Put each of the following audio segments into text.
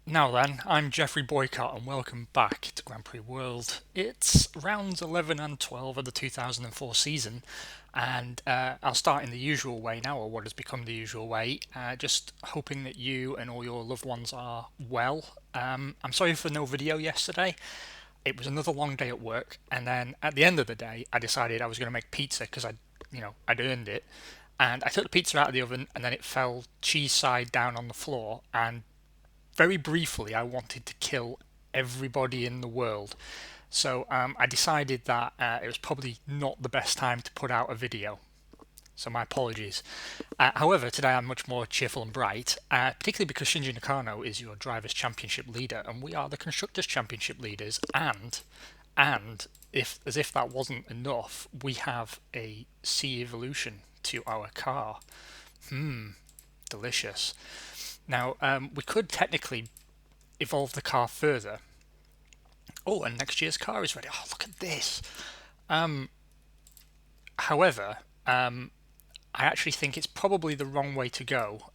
Now then, I'm Jeffrey Boycott and welcome back to Grand Prix World. It's rounds 11 and 12 of the 2004 season, and I'll start in the usual way now, or what has become the usual way, just hoping that you and all your loved ones are well. I'm sorry for no video yesterday. It was another long day at work, and then at the end of the day, I decided I was going to make pizza because I'd earned it. And I took the pizza out of the oven, and then it fell cheese side down on the floor, and very briefly, I wanted to kill everybody in the world. So I decided that it was probably not the best time to put out a video. So my apologies. However, today I'm much more cheerful and bright, particularly because Shinji Nakano is your Drivers' Championship leader, and we are the Constructors' Championship leaders. And if as if that wasn't enough, we have a C evolution to our car. Delicious. Now, we could technically evolve the car further. Oh, and next year's car is ready. Oh, look at this. However, I actually think it's probably the wrong way to go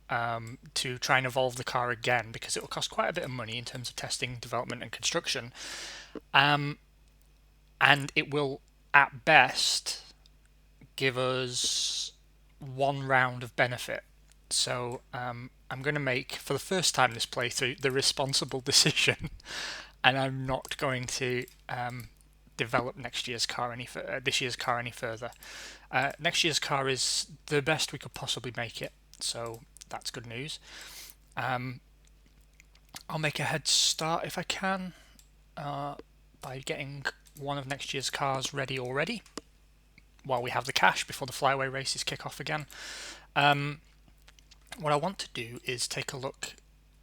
to try and evolve the car again because it will cost quite a bit of money in terms of testing, development, and construction. And it will, at best, give us one round of benefit. So I'm going to make, for the first time this playthrough, the responsible decision, and I'm not going to develop this year's car any further. Next year's car is the best we could possibly make it, so that's good news. I'll make a head start if I can by getting one of next year's cars ready already while we have the cash before the flyaway races kick off again. What I want to do is take a look.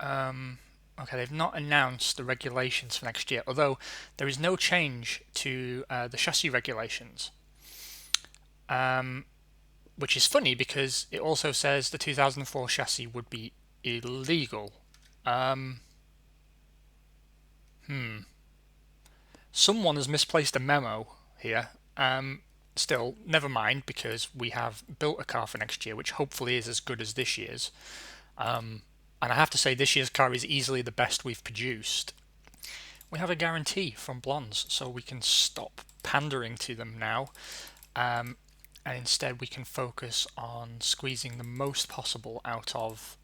Okay, they've not announced the regulations for next year, although there is no change to the chassis regulations. Which is funny because it also says the 2004 chassis would be illegal. Someone has misplaced a memo here. Still, never mind because we have built a car for next year, which hopefully is as good as this year's. And I have to say, this year's car is easily the best we've produced. We have a guarantee from Blondes, so we can stop pandering to them now. And instead, we can focus on squeezing the most possible out of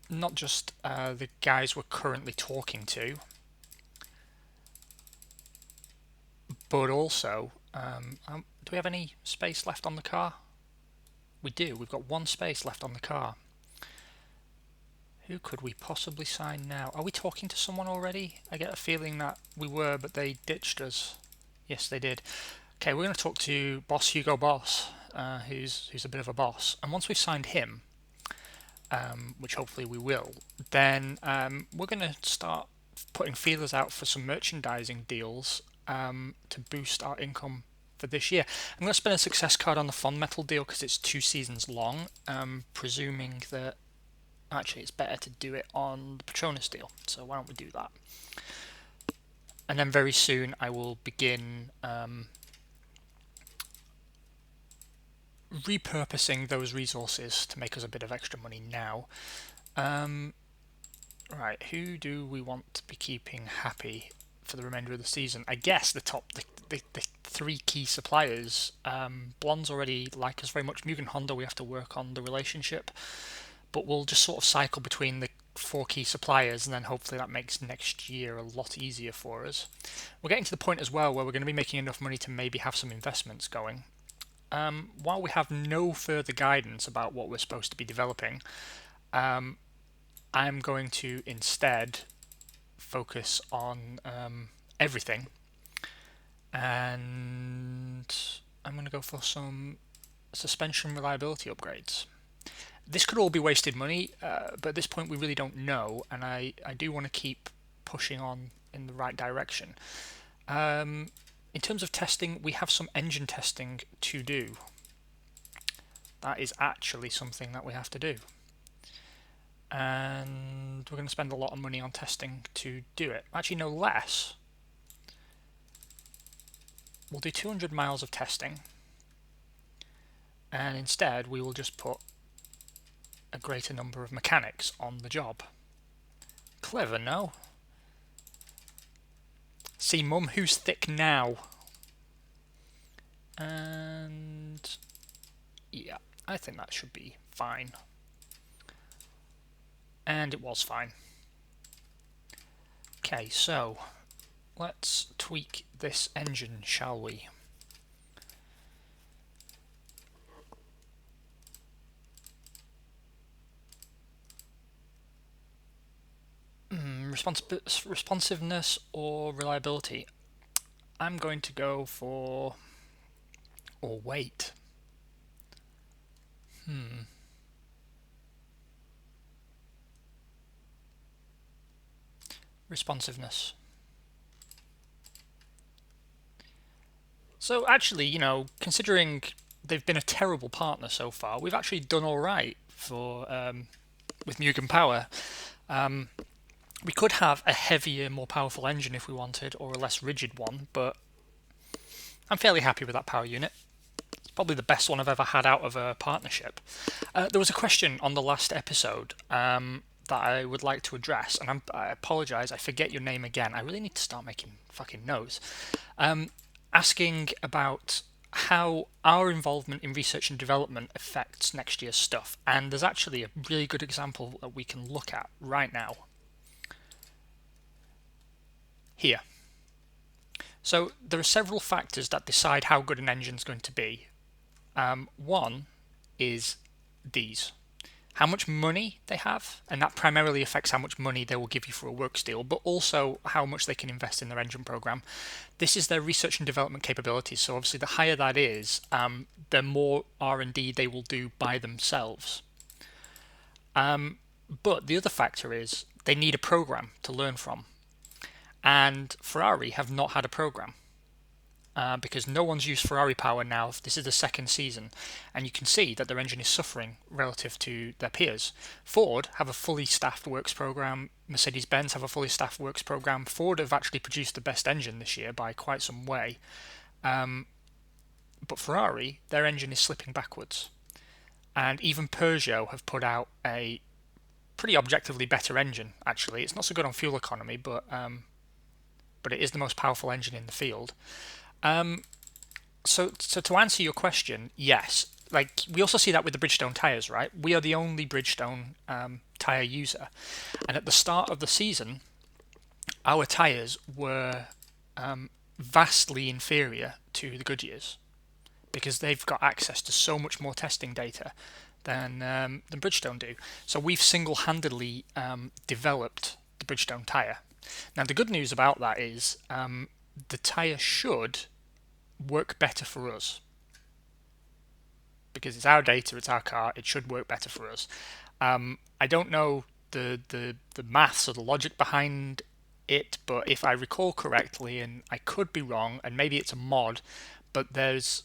not just the guys we're currently talking to, but also, do we have any space left on the car? We do. We've got one space left on the car. Who could we possibly sign now? Are we talking to someone already? I get a feeling that we were, but they ditched us. Yes, they did. Okay, we're going to talk to Boss Hugo Boss, who's a bit of a boss. And once we've signed him, which hopefully we will, then we're going to start putting feelers out for some merchandising deals to boost our income for this year. I'm going to spend a success card on the Fond Metal deal because it's 2 seasons long, presuming that actually it's better to do it on the Patronus deal. So why don't we do that? And then very soon I will begin repurposing those resources to make us a bit of extra money now. Right, who do we want to be keeping happy for the remainder of the season? I guess the 3 key suppliers. Blondes already like us very much. Mugen Honda, we have to work on the relationship, but we'll just sort of cycle between the 4 key suppliers, and then hopefully that makes next year a lot easier for us. We're getting to the point as well where we're going to be making enough money to maybe have some investments going. While we have no further guidance about what we're supposed to be developing, I'm going to instead focus on everything, and I'm going to go for some suspension reliability upgrades. This could all be wasted money, but at this point we really don't know, and I do want to keep pushing on in the right direction. In terms of testing, we have some engine testing to do. That is actually something that we have to do. And we're going to spend a lot of money on testing to do it. Actually, no less. We'll do 200 miles of testing. And instead, we will just put a greater number of mechanics on the job. Clever, no? See, Mum, who's thick now? And yeah, I think that should be fine. And it was fine. Okay, so let's tweak this engine, shall we? Responsiveness or reliability? I'm going to go for... or weight. Responsiveness. So actually, you know, considering they've been a terrible partner so far, we've actually done all right for with Mugen Power. We could have a heavier, more powerful engine if we wanted, or a less rigid one, but I'm fairly happy with that power unit. It's probably the best one I've ever had out of a partnership. There was a question on the last episode that I would like to address, and I apologise, I forget your name again. I really need to start making fucking notes. Asking about how our involvement in research and development affects next year's stuff, and there's actually a really good example that we can look at right now. Here. So there are several factors that decide how good an engine's going to be. One is these. How much money they have, and that primarily affects how much money they will give you for a works deal, but also how much they can invest in their engine program. This is their research and development capabilities, so obviously the higher that is, the more R&D they will do by themselves. But the other factor is they need a program to learn from, and Ferrari have not had a program. Because no one's used Ferrari power now. This is the second season, and you can see that their engine is suffering relative to their peers. Ford have a fully staffed works program. Mercedes-Benz have a fully staffed works program. Ford have actually produced the best engine this year by quite some way. But Ferrari, their engine is slipping backwards. And even Peugeot have put out a pretty objectively better engine, actually. It's not so good on fuel economy, but it is the most powerful engine in the field. So to answer your question, yes. Like, we also see that with the Bridgestone tyres, right? We are the only Bridgestone tyre user. And at the start of the season, our tyres were vastly inferior to the Goodyears, because they've got access to so much more testing data than Bridgestone do. So we've single-handedly developed the Bridgestone tyre. Now, the good news about that is the tyre should work better for us, because it's our data, it's our car. It should work better for us. I don't know the maths or the logic behind it, but if I recall correctly, and I could be wrong, and maybe it's a mod, but there's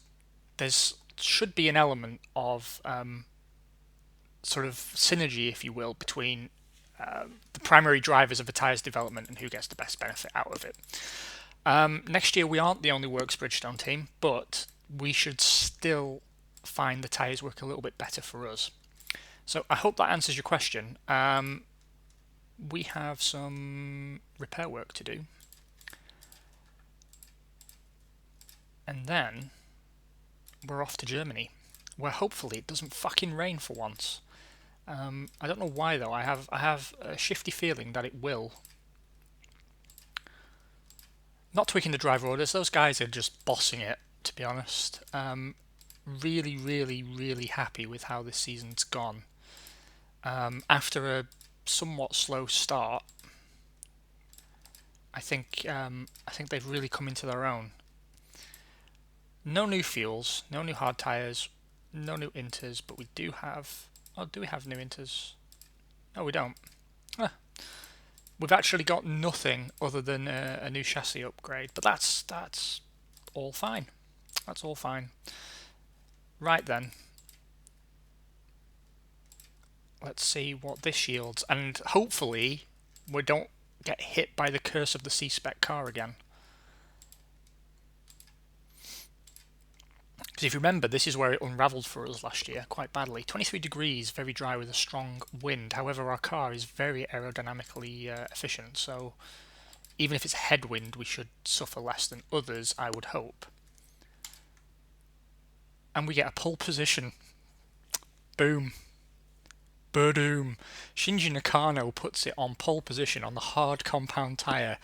should be an element of sort of synergy, if you will, between the primary drivers of a tyres development and who gets the best benefit out of it. Next year we aren't the only Works Bridgestone team, but we should still find the tyres work a little bit better for us. So I hope that answers your question. We have some repair work to do. And then we're off to Germany, where hopefully it doesn't fucking rain for once. I don't know why though. I have a shifty feeling that it will. Not tweaking the driver orders. Those guys are just bossing it, to be honest. Really, really, really happy with how this season's gone. After a somewhat slow start, I think they've really come into their own. No new fuels, no new hard tyres, no new inters, but we do have... Oh, do we have new inters? No, we don't. We've actually got nothing other than a new chassis upgrade, but that's all fine. That's all fine. Right then. Let's see what this yields, and hopefully we don't get hit by the curse of the C-Spec car again. Because if you remember, this is where it unravelled for us last year quite badly. 23 degrees, very dry with a strong wind. However, our car is very aerodynamically efficient, so even if it's headwind, we should suffer less than others, I would hope. And we get a pole position. Boom. Boom. Shinji Nakano puts it on pole position on the hard compound tyre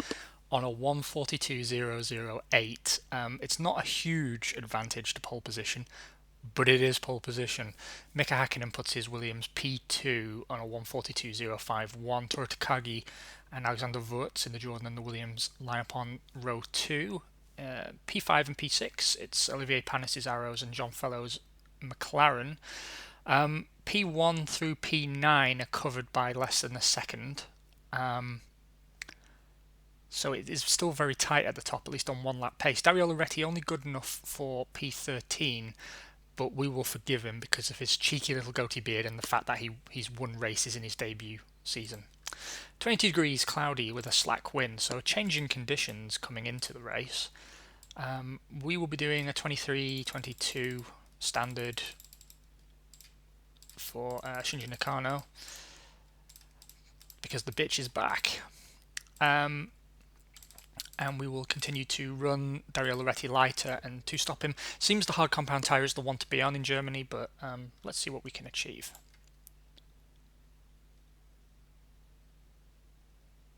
on a 142.008. It's not a huge advantage to pole position, but it is pole position. Mika Hakkinen puts his Williams P2 on a 142.051. Toru Takagi and Alexander Wurz in the Jordan and the Williams line up on row 2. P5 and P6, it's Olivier Panis's Arrows and John Fellowes' McLaren. P1 through P9 are covered by less than a second. So it is still very tight at the top, at least on one lap pace. Dario Loretti only good enough for P13, but we will forgive him because of his cheeky little goatee beard and the fact that he's won races in his debut season. 22 degrees, cloudy with a slack wind, so changing conditions coming into the race. We will be doing a 23-22 standard for Shinji Nakano because the bitch is back. And we will continue to run Dario Loretti lighter and to stop him. Seems the hard compound tyre is the one to be on in Germany, but let's see what we can achieve.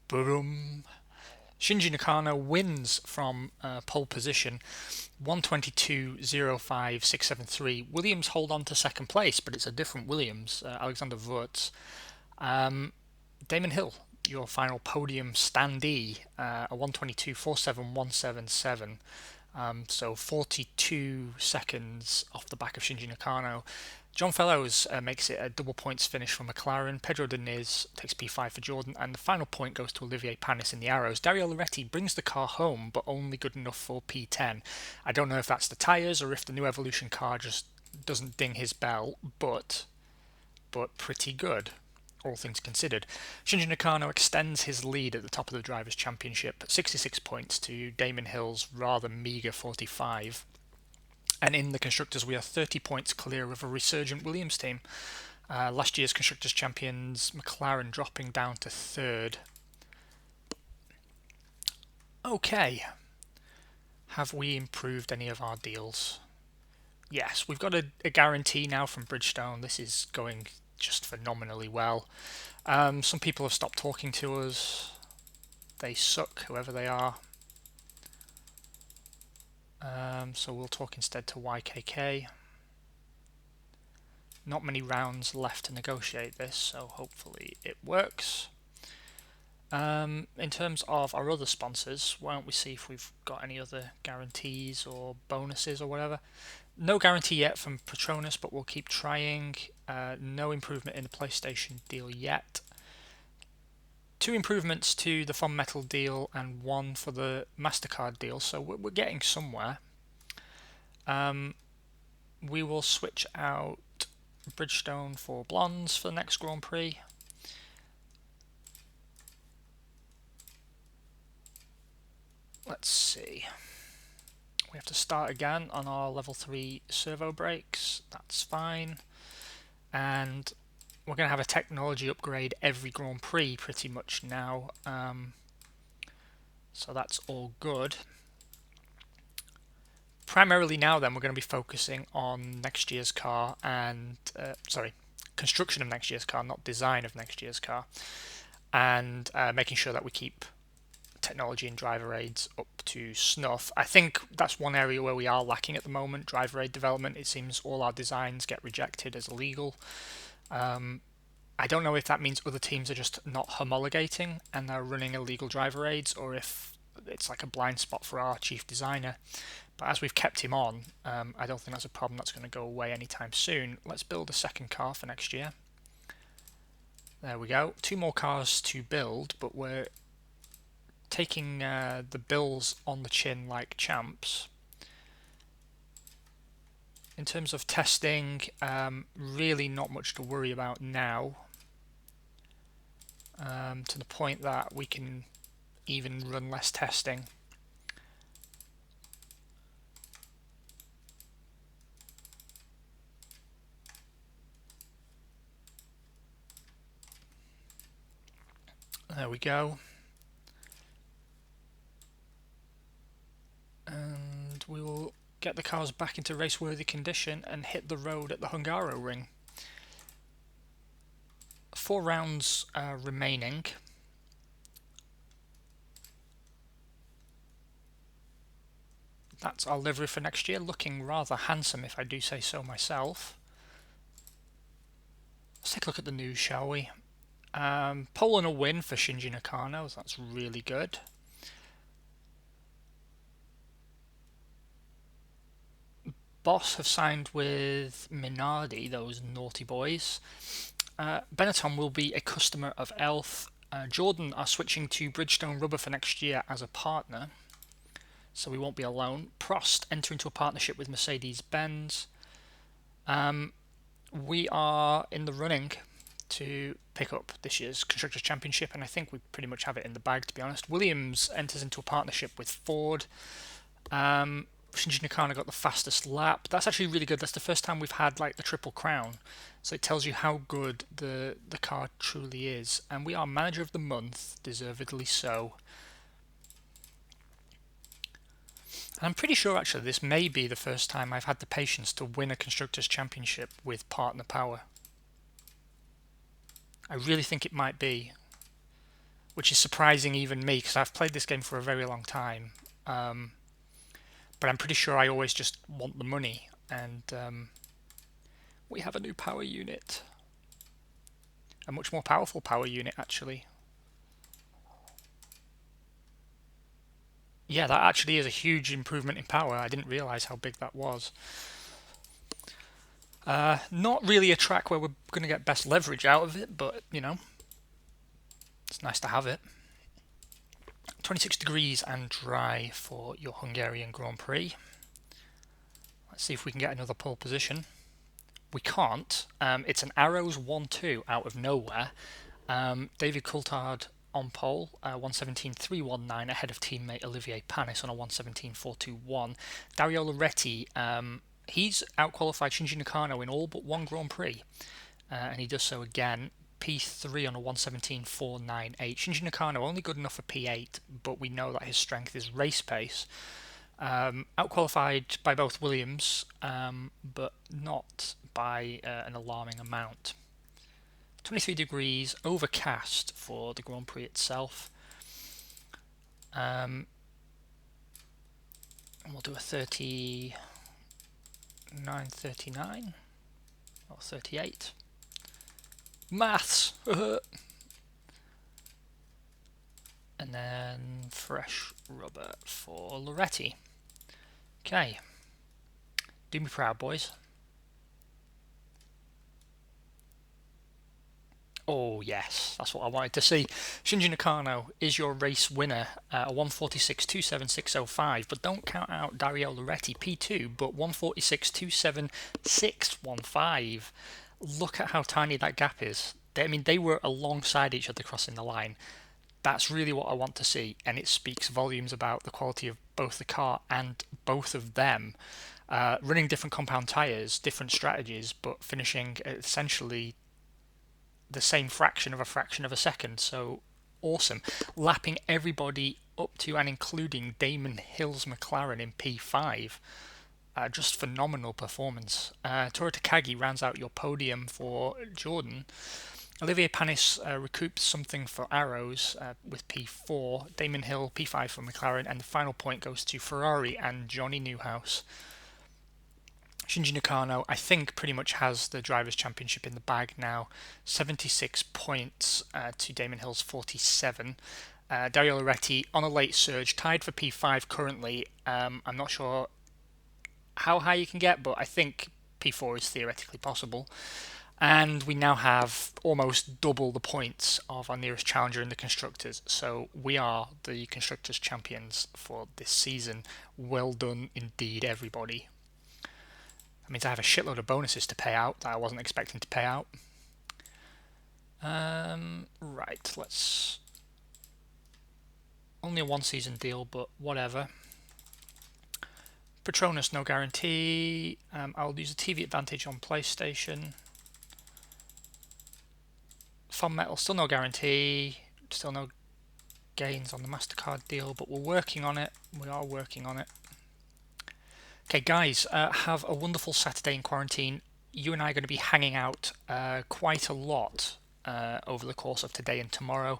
Boom. Shinji Nakano wins from pole position, 122.05673. Williams hold on to second place, but it's a different Williams, Alexander Wurz. Damon Hill, your final podium standee, a 122.47177. So 42 seconds off the back of Shinji Nakano. John Fellowes makes it a double points finish for McLaren. Pedro Diniz takes P5 for Jordan, and the final point goes to Olivier Panis in the Arrows. Dario Loretti brings the car home, but only good enough for P10. I don't know if that's the tyres or if the new Evolution car just doesn't ding his bell, but pretty good, all things considered. Shinji Nakano extends his lead at the top of the Drivers' Championship, 66 points to Damon Hill's rather meagre 45. And in the Constructors, we are 30 points clear of a resurgent Williams team. Last year's Constructors champions, McLaren, dropping down to third. Okay. Have we improved any of our deals? Yes, we've got a guarantee now from Bridgestone. This is going just phenomenally well. Some people have stopped talking to us. They suck, whoever they are. So we'll talk instead to YKK. Not many rounds left to negotiate this, so hopefully it works. In terms of our other sponsors, why don't we see if we've got any other guarantees or bonuses or whatever. No guarantee yet from Petronas, but we'll keep trying. No improvement in the PlayStation deal yet. 2 improvements to the Fun Metal deal and 1 for the MasterCard deal, so we're getting somewhere. We will switch out Bridgestone for Blondes for the next Grand Prix. Let's see. We have to start again on our level 3 servo brakes. That's fine. And we're going to have a technology upgrade every Grand Prix pretty much now. So that's all good. Primarily now then we're going to be focusing on next year's car and, construction of next year's car, not design of next year's car. And making sure that we keep technology and driver aids up to snuff. I think that's one area where we are lacking at the moment, driver aid development. It seems all our designs get rejected as illegal. I don't know if that means other teams are just not homologating and they're running illegal driver aids, or if it's like a blind spot for our chief designer. But as we've kept him on, I don't think that's a problem that's going to go away anytime soon. Let's build a second car for next year. There we go. 2 more cars to build, but we're taking the bills on the chin like champs. In terms of testing, really not much to worry about now, to the point that we can even run less testing. There we go. And we will get the cars back into race-worthy condition and hit the road at the Hungaroring. 4 rounds remaining. That's our livery for next year, looking rather handsome if I do say so myself. Let's take a look at the news, shall we? Pole and a win for Shinji Nakano, that's really good. Boss have signed with Minardi, those naughty boys. Benetton will be a customer of Elf. Jordan are switching to Bridgestone Rubber for next year as a partner, so we won't be alone. Prost enter into a partnership with Mercedes-Benz. We are in the running to pick up this year's Constructors' Championship, and I think we pretty much have it in the bag, to be honest. Williams enters into a partnership with Ford. Shinji Nakano got the fastest lap. That's actually really good. That's the first time we've had like the Triple Crown, so it tells you how good the car truly is. And we are Manager of the Month, deservedly so. And I'm pretty sure actually this may be the first time I've had the patience to win a Constructors' Championship with partner power. I really think it might be, which is surprising even me because I've played this game for a very long time. But I'm pretty sure I always just want the money, and we have a new power unit. A much more powerful power unit, actually. Yeah, that actually is a huge improvement in power. I didn't realise how big that was. Not really a track where we're going to get best leverage out of it, but, you know, it's nice to have it. 26 degrees and dry for your Hungarian Grand Prix. Let's see if we can get another pole position. We can't. It's an Arrows 1-2 out of nowhere. David Coulthard on pole, 117.319 ahead of teammate Olivier Panis on a 117.421. Dario Loretti, he's outqualified Shinji Nakano in all but one Grand Prix, and he does so again. P3 on a 117.498. Shinji Nakano only good enough for P8, but we know that his strength is race pace. Outqualified by both Williams, but not by an alarming amount. 23 degrees, overcast for the Grand Prix itself. And we'll do a 39.39 or 38. Maths! And then fresh rubber for Loretti. Okay. Do me proud, boys. Oh yes, that's what I wanted to see. Shinji Nakano is your race winner, a 146.27605, but don't count out Dario Loretti, P2, but 146.27615. Look at how tiny that gap is. I mean, they were alongside each other crossing the line. That's really what I want to see, and it speaks volumes about the quality of both the car and both of them. Running different compound tyres, different strategies, but finishing essentially the same fraction of a second, so awesome. Lapping everybody up to and including Damon Hill's McLaren in P5. Just phenomenal performance. Toru Takagi rounds out your podium for Jordan. Olivier Panis recoups something for Arrows with P4. Damon Hill P5 for McLaren, and the final point goes to Ferrari and Johnny Newhouse. Shinji Nakano, I think, pretty much has the Drivers' Championship in the bag now. 76 points to Damon Hill's 47. Dario Loretti on a late surge, tied for P5 currently. I'm not sure how high you can get, but I think P4 is theoretically possible. And we now have almost double the points of our nearest challenger in the Constructors. So we are the Constructors' champions for this season. Well done indeed, everybody. That means I have a shitload of bonuses to pay out that I wasn't expecting to pay out. Right, let's... Only a one-season deal, but whatever. Petronas, no guarantee. I'll use a TV advantage on PlayStation. Fun Metal, still no guarantee. Still no gains on the MasterCard deal, but we're working on it. We are working on it. Okay, guys, have a wonderful Saturday in quarantine. You and I are going to be hanging out quite a lot over the course of today and tomorrow,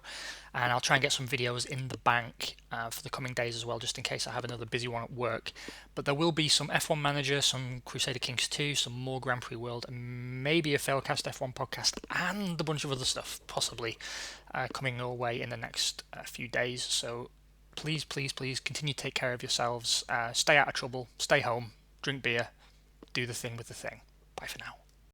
and I'll try and get some videos in the bank for the coming days as well, just in case I have another busy one at work. But there will be some F1 Manager, some Crusader Kings 2, some more Grand Prix World, and maybe a Failcast F1 podcast, and a bunch of other stuff possibly coming your way in the next few days. So please, please, please continue to take care of yourselves. Stay out of trouble. Stay home. Drink beer. Do the thing with the thing. Bye for now.